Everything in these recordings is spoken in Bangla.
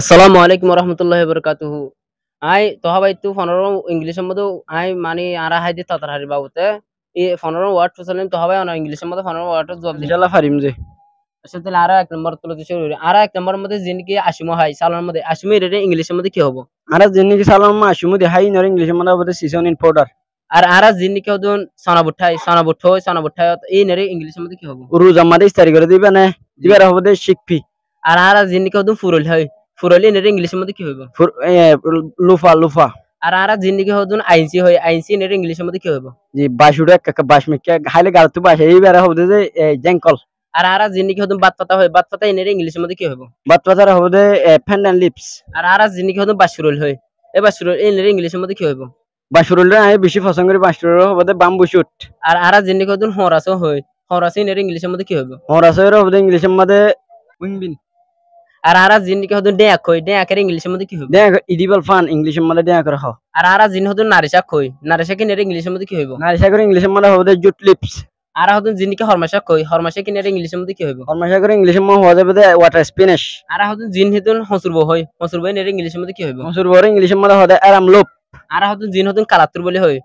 আসসালামু আলাইকুম রহমতুল্লাহি বরকাতুহু। আই তোহাবা ইতু ফনরম ইংলিশের মধ্যে আই মানে আরা হাইদি তাতার হারি বাবুতে এই ফনরম ওয়ার্ড ফুসালিম তোহাবা অন ইংলিশের মধ্যে ফনরম ওয়ার্ড জবাব দিই ইনশাআল্লাহ ফারিম যে আসলে আরা এক নম্বর তুলতে শুরু করি। আরা এক নম্বরের মধ্যে জিনকি আশিমো হাই সালার মধ্যে আশিমো রে ইংলিশের মধ্যে কি হবো? আরা জিন্নিকি সালাম আশিমু দে হাই নর ইংলিশ মানে বলে সিজন ইন পাউডার আর আরা জিনকি হদুন সনা বুঠাই এই নরে ইংলিশের মধ্যে কি হবো? রোজ আমাদের ইস্তারি করে দিবে না দিবার হবে শিখপি আর আরা জিনকি হদুন ফুরল হয় ফুরলি নরে ইংলিশের মধ্যে কি হইব? লুফা লুফা আর আরা জিনকি হদুন আইনসি হয় আইনসি নরে ইংলিশের মধ্যে কি হইব? জি বাসুড়ে কাকা বাসমিকে হাইলে গালতু বাসে এইবার হবে যে জেঙ্কল আর আরা জিনকি হদুন বাত পাতা হয় বাত পাতা নরে ইংলিশের মধ্যে কি হইব? বাত বাজার হবে যে ফ্যান্ড এন্ড লিপস আর আরা জিনকি হদুন বাসুরল হয় এই বাসুরল এই নরে ইংলিশের মধ্যে কি হইব? বাসুরুলে আমি বেশি পছন্দ করি বাসুরুল হবে যে বাম্বু শুট আর আরা জিনকি হদুন হরাসও হয় হরাসই নরে ইংলিশের মধ্যে কি হইব? হরাসের হবে ইংলিশের মধ্যে উইংবিন আর আরা জিনকি হদুন ডেক হয় ডেকের ইংলিশের মধ্যে কি হইব? দেখ ইডিবল ফান ইংলিশের মধ্যে দেখ করে হ আর আরা জিন হদুন নারিশাক হয় নারিশাক নরে ইংলিশের মধ্যে কি হইব? নারিসাগর ইংলিশের মধ্যে হবে জুট লিপস আরা হদুন জিনকি হরমাশাক হয় হরমাশাক নরে ইংলিশের মধ্যে কি হইব? হরমাসাগর ইংলিশের মধ্যে হবে যে ওয়াটার স্পিনিশ আরা হদুন জিন হদুন হসুরব হয় হসুরব নরে ইংলিশের মধ্যে কি হইব? মসুর বড় ইংলিশের মধ্যে হবে আরাম লোপ আরা হদুন জিন হদুন কালাতুর বলে হয়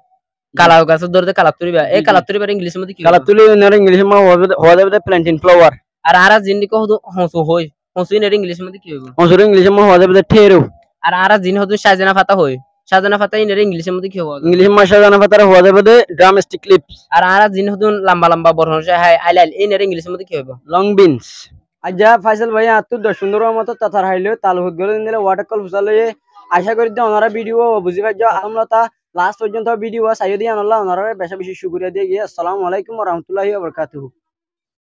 কালাও গাছের ধরতে কালাতুরিবা এই কালাতুরিবার ইংলিশের মধ্যে কি হইব? কালাতুলি নর ইংলিশের মধ্যে হবে যে প্ল্যান্টিন ফ্লাওয়ার আর আরা জিনকি হদুন হসু হয় হসুই নরে ইংলিশের মধ্যে কি হইব? মসুর ইংলিশের মধ্যে হবে যে ঠেরু আর আরা জিন হদুন সাজনা ফাতা হয় সাজনা ফাতা নরে ইংলিশের মধ্যে কি হইব? ইংলিশ মাসা জানা পাতার হওয়া যাবে যে ড্রামস্টিক লিপস আর আরা জিন হদুন লম্বা লম্বা বড় হাই আইলাইল এই নরে ইংলিশের মধ্যে কি হইব? লং বিনস আজ্জা ফাইসাল ভাই আত্তু সুন্দর মতো তাতার হাইলো তাল হুদ গলে দিলে ওয়াটার কল ফুসালে আশা করি যে ওনারা ভিডিও বুঝি পাই যে আমরা তা লাস্ট পর্যন্ত ভিডিও চাইও দিয়ে আনলা ওনারা বেশি বেশি শুকরিয়া দিয়ে গিয়ে আসসালামু আলাইকুম ওয়া রাহমাতুল্লাহি ওয়া বারাকাতুহু।